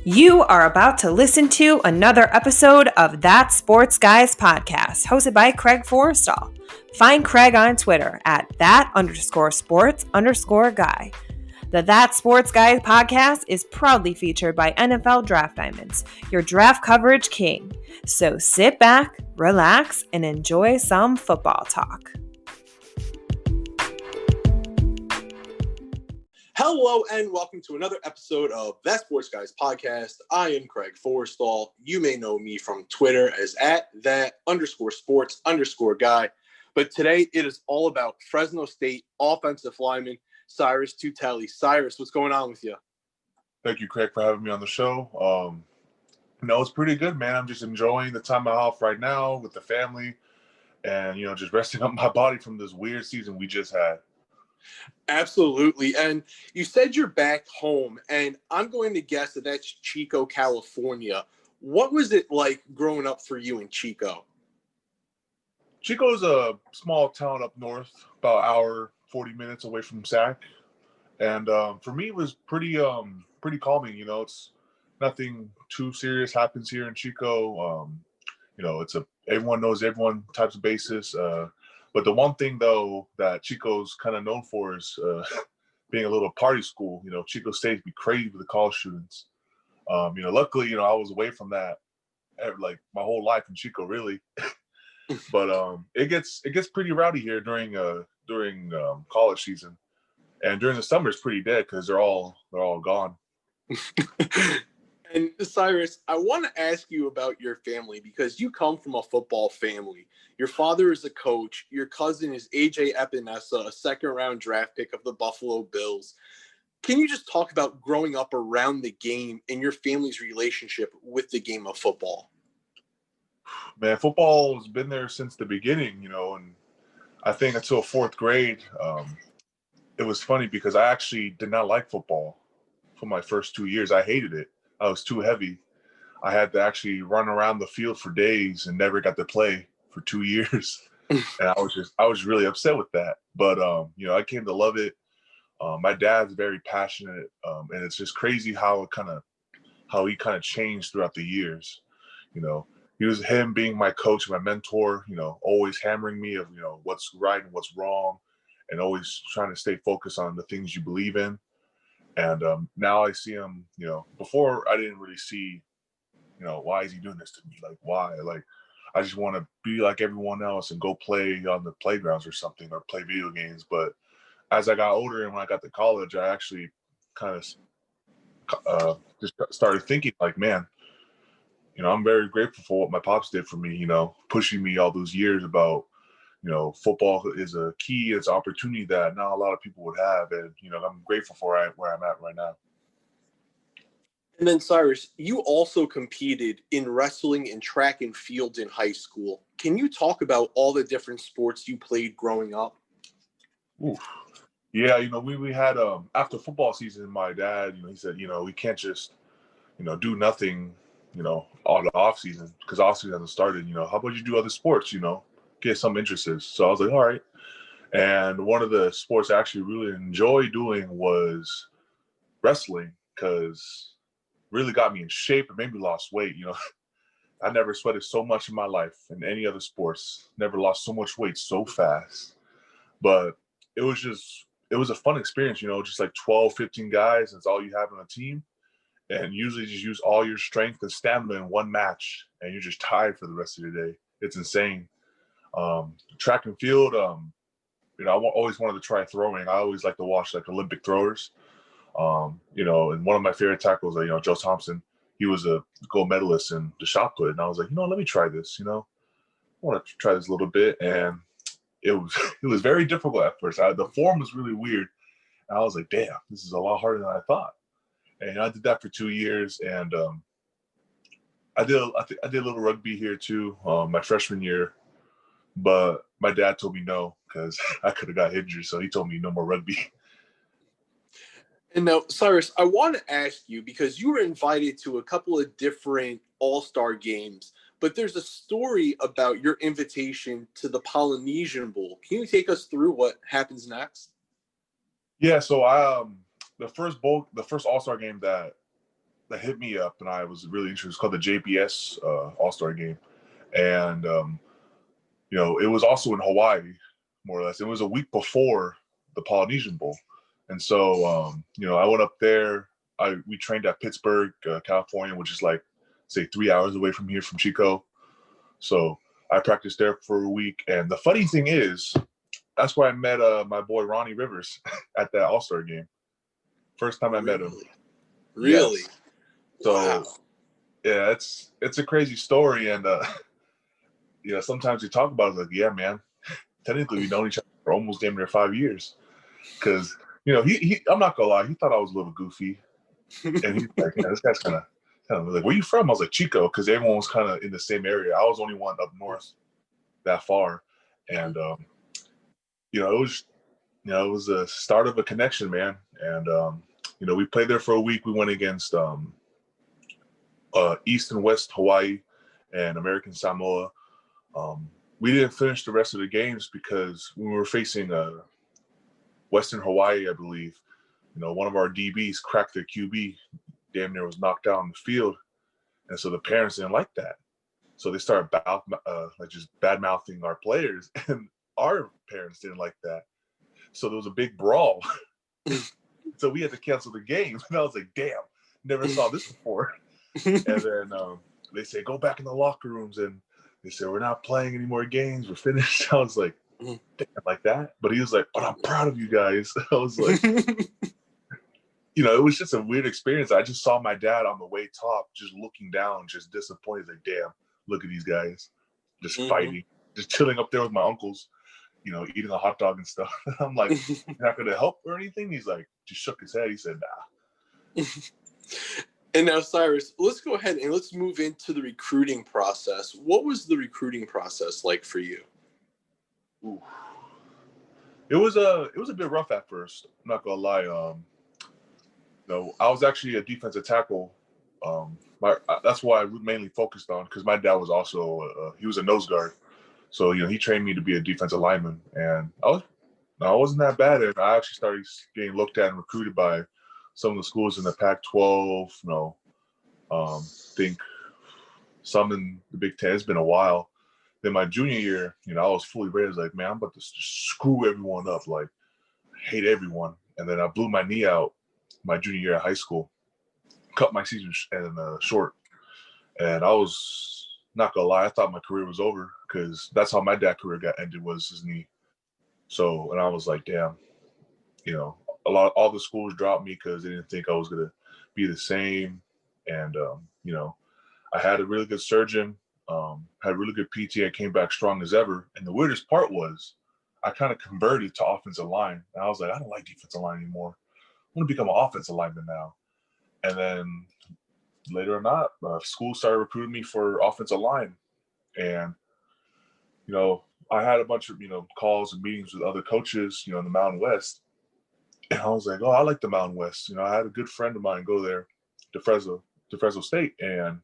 You are about to listen to another episode of That Sports Guys podcast, hosted by Craig Forrestall. Find Craig on Twitter at that_sports_guy. The That Sports Guys podcast is proudly featured by NFL Draft Diamonds, your draft coverage king. So sit back, relax, and enjoy some football talk. Hello and welcome to another episode of That Sports Guys podcast. I am Craig Forrestall. You may know me from Twitter as at that_sports_guy. But today it is all about Fresno State offensive lineman Syrus Tuitele. Syrus, what's going on with you? Thank you, Craig, for having me on the show. It's pretty good, man. I'm just enjoying the time off right now with the family and, just resting up my body from this weird season we just had. Absolutely. And you said you're back home, and I'm going to guess that that's Chico, California. What was it like growing up for you in Chico? Chico's a small town up north, about an hour, 40 minutes away from Sac. And for me, it was pretty calming. It's nothing too serious happens here in Chico. It's everyone knows everyone types of basis. But the one thing, though, that Chico's kind of known for is being a little party school. Chico State be crazy with the college students. Luckily, I was away from that like my whole life in Chico, really. But it gets pretty rowdy here during college season, and during the summer it's pretty dead because they're all gone. And Syrus, I want to ask you about your family because you come from a football family. Your father is a coach. Your cousin is AJ Epinesa, a second-round draft pick of the Buffalo Bills. Can you just talk about growing up around the game and your family's relationship with the game of football? Man, football has been there since the beginning, and I think until fourth grade, it was funny because I actually did not like football for my first 2 years. I hated it. I was too heavy. I had to actually run around the field for days and never got to play for 2 years. And I was really upset with that. But, I came to love it. My dad's very passionate. And it's just crazy how he kind of changed throughout the years. He was him being my coach, my mentor, always hammering me of, what's right and what's wrong, and always trying to stay focused on the things you believe in. And now I see him, before I didn't really see, why is he doing this to me? Like, why? Like, I just want to be like everyone else and go play on the playgrounds or something or play video games. But as I got older and when I got to college, I actually kind of just started thinking like, man, I'm very grateful for what my pops did for me, pushing me all those years about, football is a key, it's an opportunity that not a lot of people would have. And, I'm grateful for where I'm at right now. And then, Syrus, you also competed in wrestling and track and field in high school. Can you talk about all the different sports you played growing up? Ooh. Yeah, we had, after football season, my dad, he said, we can't just, do nothing, all the off season because off season hasn't started. How about you do other sports, get some interests. So I was like, all right. And one of the sports I actually really enjoy doing was wrestling because really got me in shape and made me lost weight. I never sweated so much in my life in any other sports, never lost so much weight so fast. But it was a fun experience, just like 12, 15 guys. That's all you have on a team. And usually just use all your strength and stamina in one match. And you're just tired for the rest of your day. It's insane. Track and field, I always wanted to try throwing. I always like to watch like Olympic throwers. And one of my favorite tackles, Joe Thompson, he was a gold medalist in the shot put. And I was like, let me try this, I want to try this a little bit. And it was very difficult at first. The form was really weird. And I was like, damn, this is a lot harder than I thought. And I did that for 2 years. And I did a little rugby here too, my freshman year. But my dad told me no because I could have got injured. So he told me no more rugby. And now, Syrus, I want to ask you, because you were invited to a couple of different AllStar games, but there's a story about your invitation to the Polynesian Bowl. Can you take us through what happens next? Yeah, so the first AllStar game that that hit me up, and I was really interested. It's called the JPS AllStar Game, and it was also in Hawaii, more or less. It was a week before the Polynesian Bowl, and so I went up there. We trained at Pittsburgh, California, which is like, say, 3 hours away from here, from Chico. So I practiced there for a week, and the funny thing is, that's where I met my boy Ronnie Rivers at that All-Star game. First time I met him. Really? Yes. So, wow. Yeah, it's a crazy story, and sometimes we talk about it like, yeah, man, technically we've known each other for almost damn near 5 years, because he I'm not gonna lie, he thought I was a little goofy, and he's like, yeah, this guy's kind of like, where you from? I was like, Chico, because everyone was kind of in the same area. I was the only one up north that far, and it was the start of a connection, man. And we played there for a week. We went against East and West Hawaii and American Samoa. We didn't finish the rest of the games because when we were facing Western Hawaii, I believe, one of our DBs cracked their QB, damn near was knocked out on the field, and so the parents didn't like that. So they started just bad mouthing our players, and our parents didn't like that. So there was a big brawl. So we had to cancel the game, and I was like, "Damn, never saw this before." And then they say, "Go back in the locker rooms," and they said, "We're not playing any more games. We're finished." I was like, "Damn, like that?" But he was like, "But I'm proud of you guys." I was like, it was just a weird experience. I just saw my dad on the way top, just looking down, just disappointed. Like, damn, look at these guys, just fighting, just chilling up there with my uncles, eating a hot dog and stuff. I'm like, "You're not going to help or anything?" He's like, just shook his head. He said, "Nah." And now, Syrus, let's go ahead and let's move into the recruiting process. What was the recruiting process like for you? Ooh. It was a bit rough at first. I'm not gonna lie. I was actually a defensive tackle. That's why I mainly focused on, because my dad was also he was a nose guard, so he trained me to be a defensive lineman, and I wasn't that bad, and I actually started getting looked at and recruited by some of the schools in the Pac-12. Think some in the Big Ten. It's been a while. Then my junior year, I was fully ready. I was like, man, I'm about to screw everyone up, like hate everyone. And then I blew my knee out my junior year of high school, cut my season short. And I was not gonna lie, I thought my career was over, because that's how my dad's career got ended, was his knee. So, and I was like, damn, all the schools dropped me because they didn't think I was gonna be the same. And I had a really good surgeon, had really good PT. I came back strong as ever. And the weirdest part was, I kind of converted to offensive line. And I was like, I don't like defensive line anymore. I want to become an offensive lineman now. And then later or not, school started recruiting me for offensive line. And, I had a bunch of, calls and meetings with other coaches, in the Mountain West. And I was like, oh, I like the Mountain West. I had a good friend of mine go there to Fresno State. And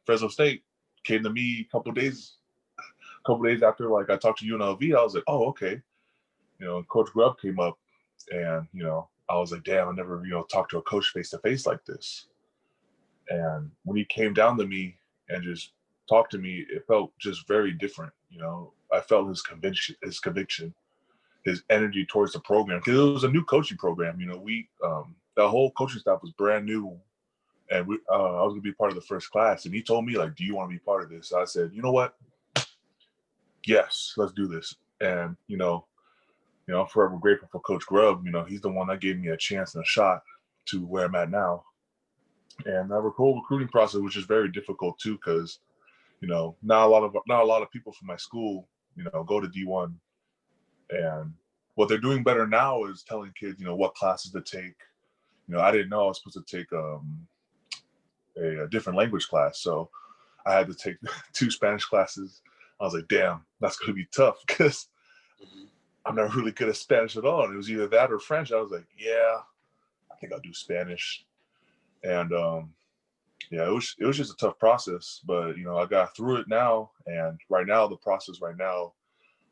Fresno State came to me a couple of days after, like, I talked to UNLV. I was like, oh, okay. Coach Grubb came up, and, I was like, damn, I never, talked to a coach face to face like this. And when he came down to me and just talked to me, it felt just very different. I felt his conviction, his energy towards the program, because it was a new coaching program. The whole coaching staff was brand new, and I was gonna be part of the first class. And he told me, like, do you want to be part of this? So I said, you know what? Yes, let's do this. And I'm forever grateful for Coach Grubb. He's the one that gave me a chance and a shot to where I'm at now. And that whole recruiting process, which is very difficult too, because not a lot of people from my school, go to D1. And what they're doing better now is telling kids, what classes to take. I didn't know I was supposed to take a different language class, so I had to take 2 Spanish classes. I was like, damn, that's going to be tough, because I'm not really good at Spanish at all. And it was either that or French. I was like, yeah, I think I'll do Spanish. And it was just a tough process, but I got through it now. And right now, the process right now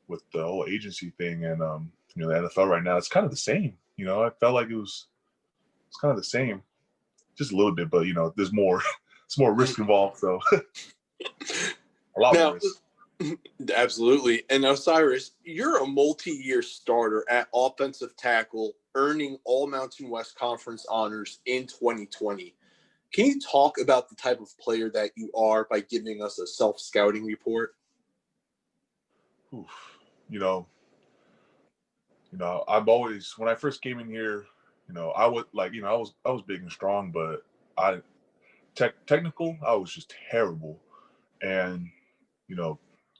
with the whole agency thing and the NFL right now, it's kind of the same. I felt like it's kind of the same. just a little bit, but there's more. It's more risk involved, so a lot more risk. Absolutely. And now, Syrus, you're a multi-year starter at offensive tackle, earning all Mountain West Conference honors in 2020. Can you talk about the type of player that you are by giving us a self-scouting report? I've always, when I first came in here, I was like, I was big and strong, but technical, I was just terrible. And,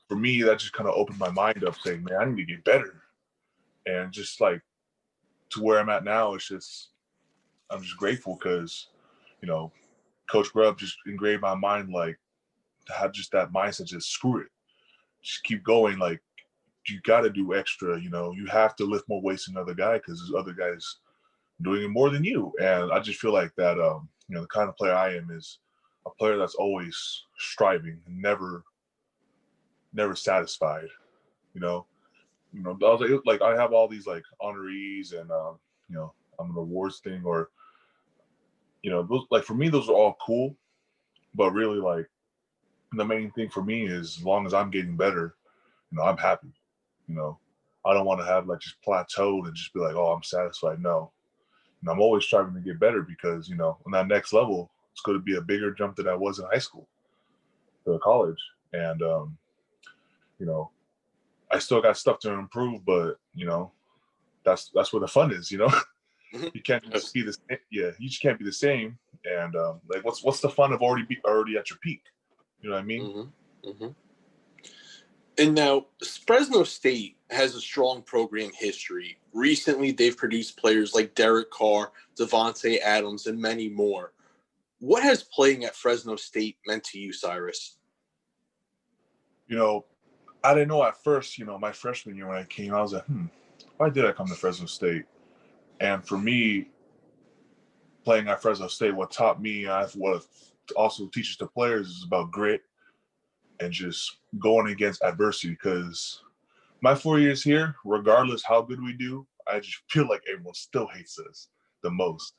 for me, that just kind of opened my mind up saying, man, I need to get better. And just like to where I'm at now, I'm just grateful because, Coach Grubb just engraved my mind, like, to have just that mindset, just screw it. Just keep going. Like, you got to do extra, you have to lift more weights than other guy because there's other guys doing it more than you. And I just feel like that, the kind of player I am is a player that's always striving and never satisfied, I was like I have all these like honorees and, I'm an awards thing or, those, like for me, those are all cool, but really like the main thing for me is as long as I'm getting better, I'm happy. I don't want to have like just plateaued and just be like, oh, I'm satisfied. No. And I'm always striving to get better because, on that next level, it's going to be a bigger jump than I was in high school to college. And, I still got stuff to improve, but, that's where the fun is, You can't just be the same. Yeah, you just can't be the same. And like, what's the fun of already at your peak? You know what I mean? Mm-hmm. Mm-hmm. And now, Fresno State has a strong program history. Recently, they've produced players like Derek Carr, Devontae Adams, and many more. What has playing at Fresno State meant to you, Syrus? I didn't know at first, my freshman year when I came, I was like, why did I come to Fresno State? And for me, playing at Fresno State, what taught me, what also teaches the players is about grit and just going against adversity because my 4 years here, regardless how good we do, I just feel like everyone still hates us the most.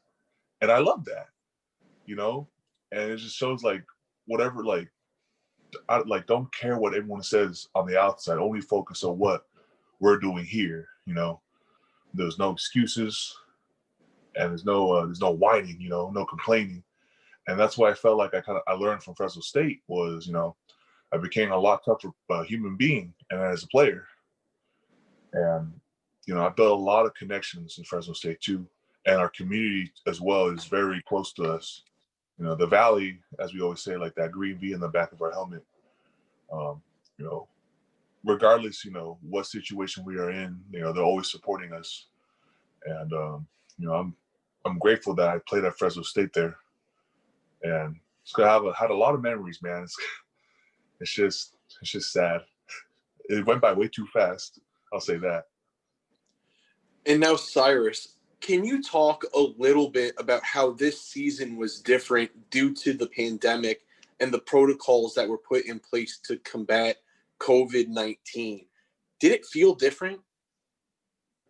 And I love that, and it just shows like whatever, like, I like don't care what everyone says on the outside, only focus on what we're doing here. There's no excuses and there's no whining, no complaining. And that's why I felt like I learned from Fresno State was, I became a lot tougher human being and as a player. And, I built a lot of connections in Fresno State too. And our community as well is very close to us. The Valley, as we always say, like that green V in the back of our helmet, regardless, what situation we are in, they're always supporting us. And, I'm grateful that I played at Fresno State there. And it's gonna had a lot of memories, man. It's just sad. It went by way too fast. I'll say that. And now, Syrus, can you talk a little bit about how this season was different due to the pandemic and the protocols that were put in place to combat COVID-19? Did it feel different?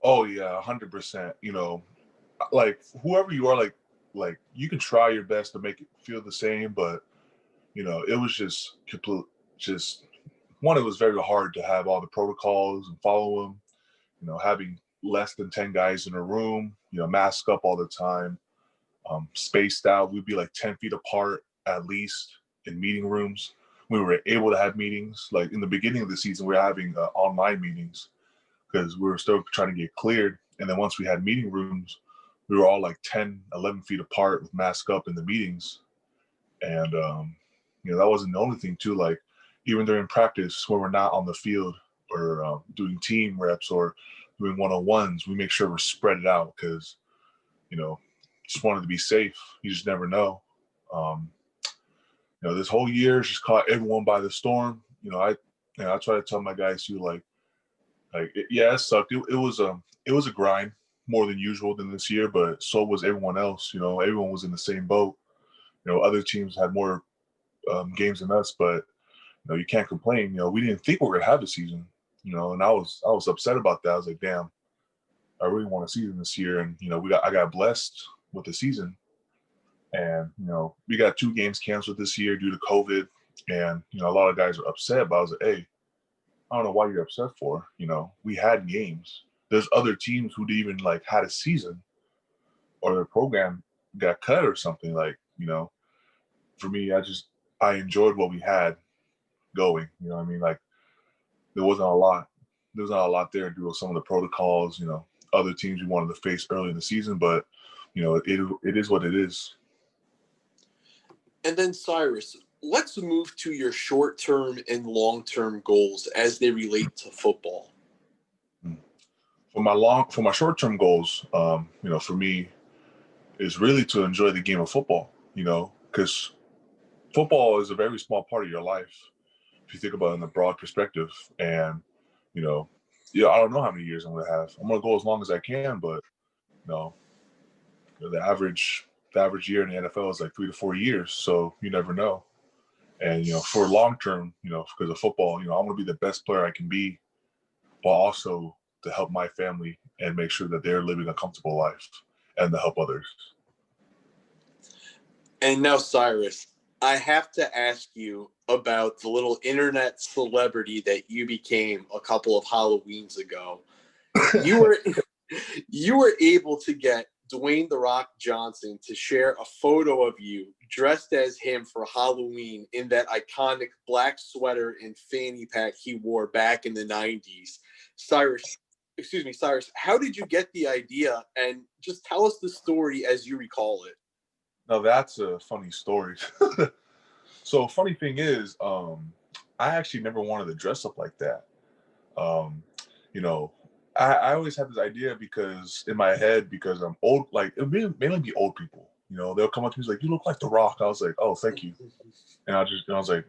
Oh yeah, 100%. Like whoever you are, like you can try your best to make it feel the same, but it was just complete. Just one, it was very hard to have all the protocols and follow them. Having less than 10 guys in a room, mask up all the time, spaced out. We'd be like 10 feet apart at least in meeting rooms. We were able to have meetings. Like in the beginning of the season, we were having online meetings because we were still trying to get cleared. And then once we had meeting rooms, we were all like 10, 11 feet apart with mask up in the meetings. And, that wasn't the only thing too. Like even during practice when we're not on the field or doing team reps or doing one-on-ones, we make sure we're spread it out because, just wanted to be safe. You just never know. This whole year just caught everyone by the storm. I try to tell my guys too, it sucked. It was a grind more than usual than this year, but so was everyone else. Everyone was in the same boat. Other teams had more games than us, but you can't complain. We didn't think we were gonna have the season. And I was upset about that. I was like, damn, I really want a season this year, and I got blessed with the season. And, we got 2 games canceled this year due to COVID. And, a lot of guys are upset, but I was like, hey, I don't know why you're upset for. We had games. There's other teams who even had a season or their program got cut or something. For me, I enjoyed what we had going. You know what I mean? There wasn't a lot. There was not a lot there due to some of the protocols, other teams we wanted to face early in the season, but it is what it is. And then Syrus, let's move to your short-term and long-term goals as they relate to football. For my short-term goals, for me, is really to enjoy the game of football. Because football is a very small part of your life if you think about it in a broad perspective. And I don't know how many years I'm gonna have. I'm gonna go as long as I can, but the average year in the NFL is 3 to 4 years, so you never know. And for long term, because of football, I want to be the best player I can be, but also to help my family and make sure that they're living a comfortable life and to help others. And now, Syrus, I have to ask you about the little internet celebrity that you became a couple of Halloweens ago. You were able to get Dwayne "The Rock" Johnson to share a photo of you dressed as him for Halloween in that iconic black sweater and fanny pack he wore back in the 90s. Cyrus, how did you get the idea? And just tell us the story as you recall it. Now, that's a funny story. So funny thing is, I actually never wanted to dress up like that. I always had this idea because in my head, because I'm old, it would mainly be old people. They'll come up to me like, "You look like The Rock." I was like, "Oh, thank you." And I was like,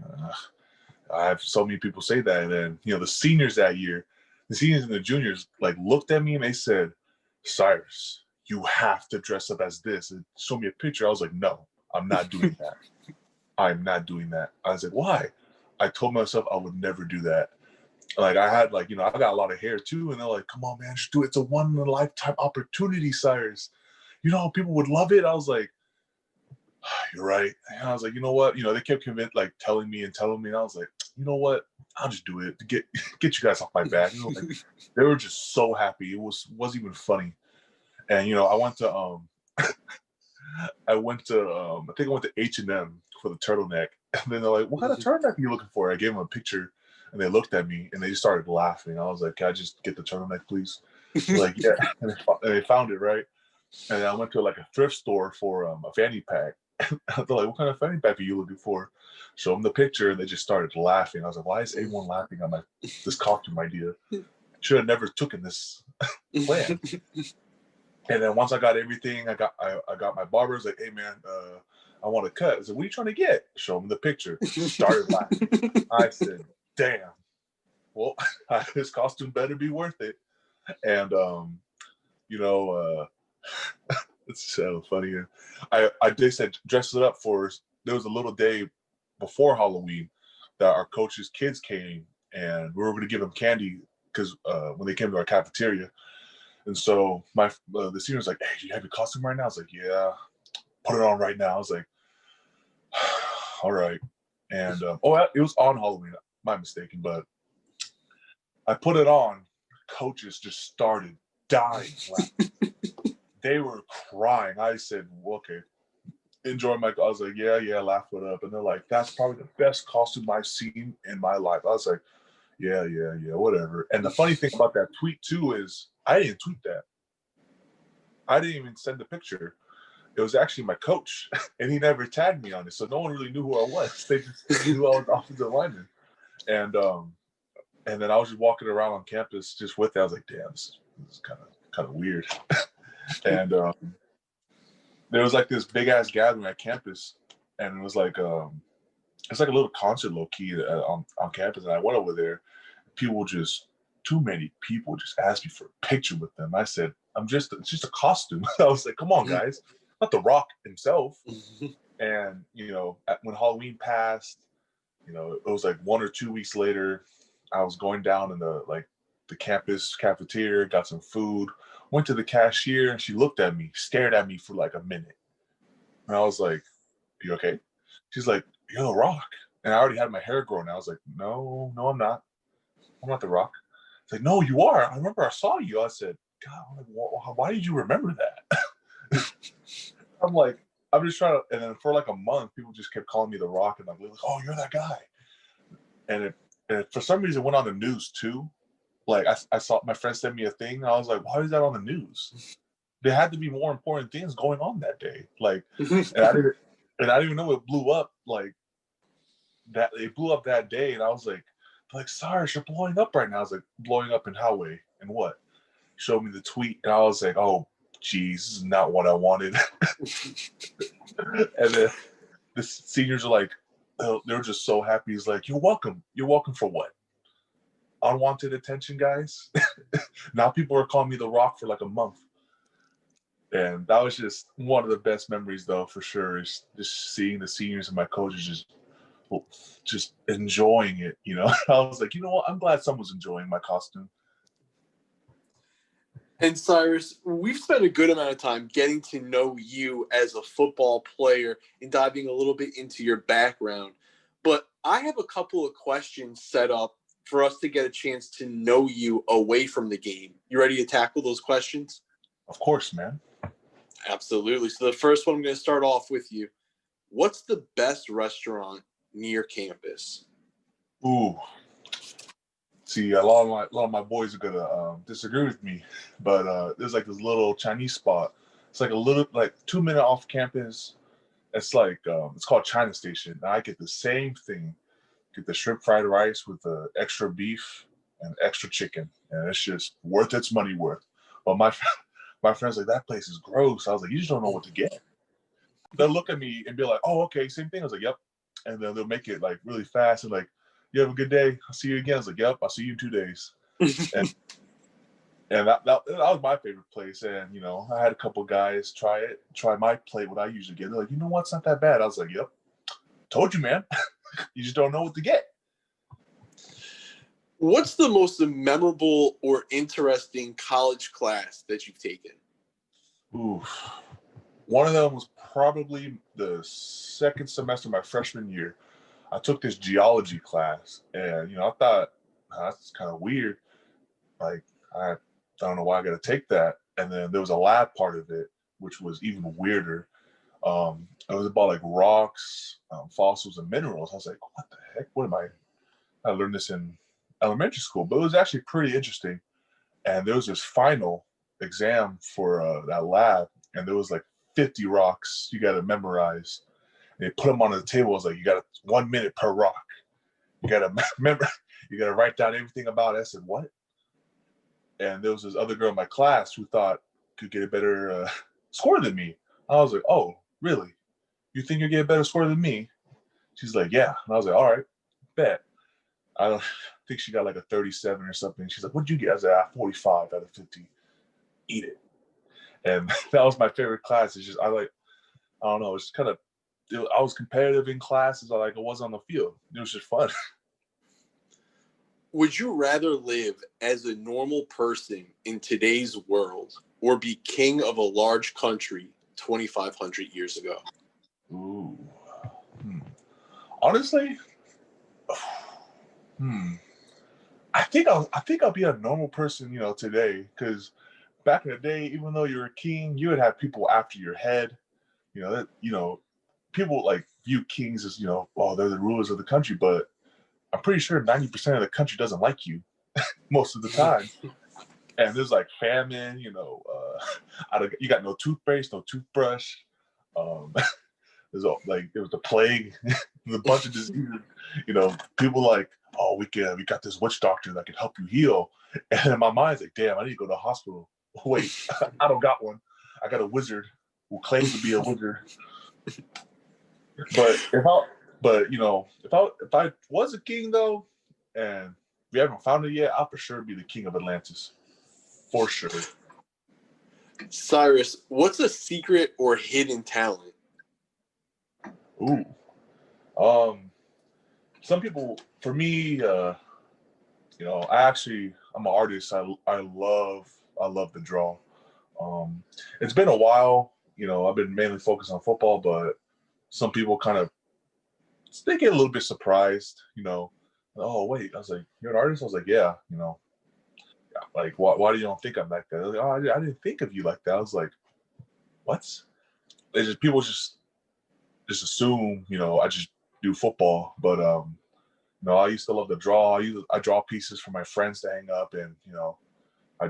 I have so many people say that. And then, the seniors that year, the seniors and the juniors, looked at me and they said, "Syrus, you have to dress up as this," and show me a picture. I was like, "No, I'm not doing that. I'm not doing that." I was like, "Why?" I told myself I would never do that. I had I got a lot of hair too, and they're like, "Come on, man, just do it. It's a one in a lifetime opportunity, Cyrus. People would love it." I was like, "You're right." And I was like, "You know what?" They kept telling me, and I was like, "You know what? I'll just do it to get you guys off my back." They were just so happy. It wasn't even funny. And I went to I think I went to H&M for the turtleneck, and then they're like, "What kind of turtleneck are you looking for?" I gave them a picture. And they looked at me and they just started laughing. I was like, "Can I just get the turtleneck, please?" They're like, "Yeah." And they found it, right? And I went to a thrift store for a fanny pack. They're like, "What kind of fanny pack are you looking for?" Show them the picture, and they just started laughing. I was like, "Why is everyone laughing at this costume idea? Should have never taken this plan." And then once I got everything, I got my barber's like, "Hey man, I want a cut." I said, "What are you trying to get?" Show them the picture. Started laughing. I said, "Damn, well, this costume better be worth it." And it's so funny. They said dress it up for us. There was a little day before Halloween that our coach's kids came, and we were going to give them candy because when they came to our cafeteria. And so the senior was like, "Hey, do you have your costume right now?" I was like, "Yeah, put it on right now." I was like, "All right." And it was on Halloween. My mistake, but I put it on. Coaches just started dying laughing. They were crying. I said, well, "Okay, enjoy my." I was like, yeah, laugh it up. And they're like, "That's probably the best costume I've seen in my life." I was like, yeah, whatever. And the funny thing about that tweet too is I didn't tweet that. I didn't even send the picture. It was actually my coach, and he never tagged me on it, so no one really knew who I was. They just knew I was offensive lineman. And then I was just walking around on campus just with it. I was like, "Damn, this is kind of weird." And there was this big ass gathering at campus, and it was it's a little concert low key on campus. And I went over there. Too many people just asked me for a picture with them. I said, it's just a costume." I was like, "Come on, guys, not The Rock himself." And when Halloween passed, it was 1 or 2 weeks later. I was going down in the campus cafeteria, got some food, went to the cashier, and she looked at me, stared at me for a minute. And I was like, you okay? She's like, you're the Rock. And I already had my hair grown. I was like, no, I'm not. I'm not the Rock. It's like, no, you are. I remember I saw you. I said, God, why did you remember that? I'm like, I'm just trying to, and then for like a month, people just kept calling me the Rock and like, oh, you're that guy. And it for some reason went on the news too. Like I saw my friend sent me a thing. I was like, why is that on the news? There had to be more important things going on that day. Like, and I didn't even know it blew up like that. It blew up that day, and I was like, Syrus, you're blowing up right now. I was like, blowing up in how way and what? Showed me the tweet, and I was like, oh, geez, this is not what I wanted. And then the seniors are like, they were just so happy. He's like, you're welcome. You're welcome for what? Unwanted attention, guys. Now people are calling me the Rock for like a month. And that was just one of the best memories, though, for sure, is just seeing the seniors and my coaches just enjoying it. You know, I was like, you know what? I'm glad someone's enjoying my costume. And Syrus, we've spent a good amount of time getting to know you as a football player and diving a little bit into your background. But I have a couple of questions set up for us to get a chance to know you away from the game. You ready to tackle those questions? Of course, man. Absolutely. So the first one, I'm going to start off with you. What's the best restaurant near campus? Ooh. See, a lot of my boys are gonna disagree with me, but there's like this little Chinese spot. It's like a little 2 minute off campus. It's like it's called China Station. And I get the same thing. Get the shrimp fried rice with the extra beef and extra chicken, and it's just worth its money worth. But my friends like, that place is gross. I was like, you just don't know what to get. They'll look at me and be like, oh, okay, same thing. I was like, yep. And then they'll make it like really fast and like, you have a good day. I'll see you again. I was like, yep, I'll see you in 2 days. and that was my favorite place. And, you know, I had a couple guys try my plate, what I usually get. They're like, you know what? It's not that bad. I was like, yep. Told you, man. You just don't know what to get. What's the most memorable or interesting college class that you've taken? Ooh. One of them was probably the second semester of my freshman year. I took this geology class, and you know, I thought that's kind of weird. Like, I don't know why I got to take that. And then there was a lab part of it, which was even weirder. It was about like rocks, fossils, and minerals. I was like, what the heck? What am I? I learned this in elementary school, but it was actually pretty interesting. And there was this final exam for that lab, and there was like 50 rocks you got to memorize. They put them on the table. It was like, you got 1 minute per rock. You got to remember, you got to write down everything about it. I said, what? And there was this other girl in my class who thought could get a better score than me. I was like, oh, really? You think you'll get a better score than me? She's like, yeah. And I was like, all right, bet. I don't think she got like a 37 or something. She's like, what'd you get? I was like, 45 out of 50. Eat it. And that was my favorite class. It's just, I don't know, it's kind of, I was competitive in classes. I was on the field. It was just fun. Would you rather live as a normal person in today's world or be king of a large country 2,500 years ago? Ooh. Honestly, I think I'll be a normal person, you know, today, because back in the day, even though you were a king, you would have people after your head. You know, people like view kings as, you know, oh, they're the rulers of the country, but I'm pretty sure 90% of the country doesn't like you most of the time. And there's like famine, you know, you got no toothpaste, no toothbrush. There was the plague, a bunch of diseases. You know, people like, oh, we got this witch doctor that can help you heal. And in my mind's like, damn, I need to go to the hospital. Wait, I don't got one. I got a wizard who claims to be a wizard. But if I was a king though, and we haven't found it yet, I'll for sure be the king of Atlantis, for sure. Syrus, what's a secret or hidden talent? Ooh, some people, for me, you know, I'm an artist. I love to draw. It's been a while, I've been mainly focused on football, but some people they get a little bit surprised, Oh, wait. I was like, you're an artist? I was like, yeah, like, why do you don't think I'm like that? Like, oh, I didn't think of you like that. I was like, what? People just assume, I just do football. But, I used to love to draw. I draw pieces for my friends to hang up, and, I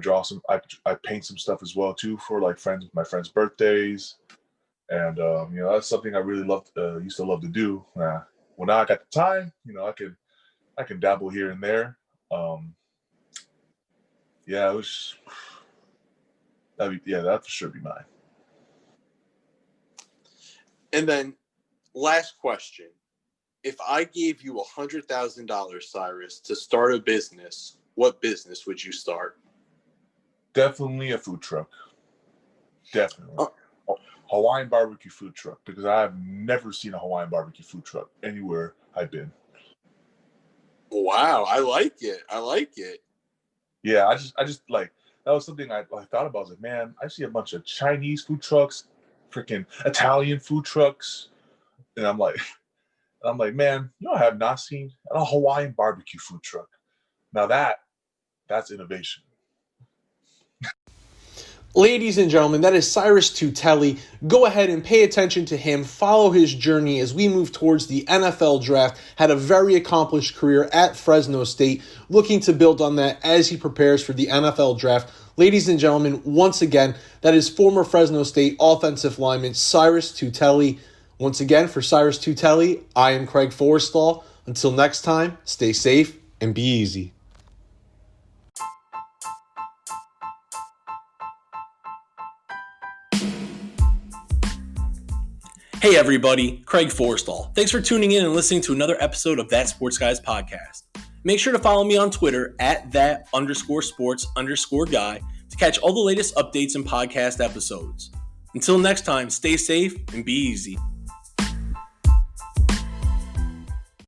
paint some stuff as well too for like my friends' birthdays. And, that's something I really used to love to do. Well, now I got the time, I can dabble here and there. Yeah, that for sure be mine. And then last question. If I gave you $100,000, Syrus, to start a business, what business would you start? Definitely a food truck. Definitely. Hawaiian barbecue food truck, because I have never seen a Hawaiian barbecue food truck anywhere I've been. Wow, I like it. Yeah, I just like, that was something I thought about. I was like, man, I see a bunch of Chinese food trucks, freaking Italian food trucks, and I'm like, man, I have not seen a Hawaiian barbecue food truck. Now that's innovation. Ladies and gentlemen, that is Syrus Tuitele. Go ahead and pay attention to him. Follow his journey as we move towards the NFL draft. Had a very accomplished career at Fresno State, looking to build on that as he prepares for the NFL draft. Ladies and gentlemen, once again, that is former Fresno State offensive lineman Syrus Tuitele. Once again, for Syrus Tuitele, I am Craig Forrestall. Until next time, stay safe and be easy. Hey everybody, Craig Forrestall. Thanks for tuning in and listening to another episode of That Sports Guys podcast. Make sure to follow me on Twitter at @that_sports_guy to catch all the latest updates and podcast episodes. Until next time, stay safe and be easy.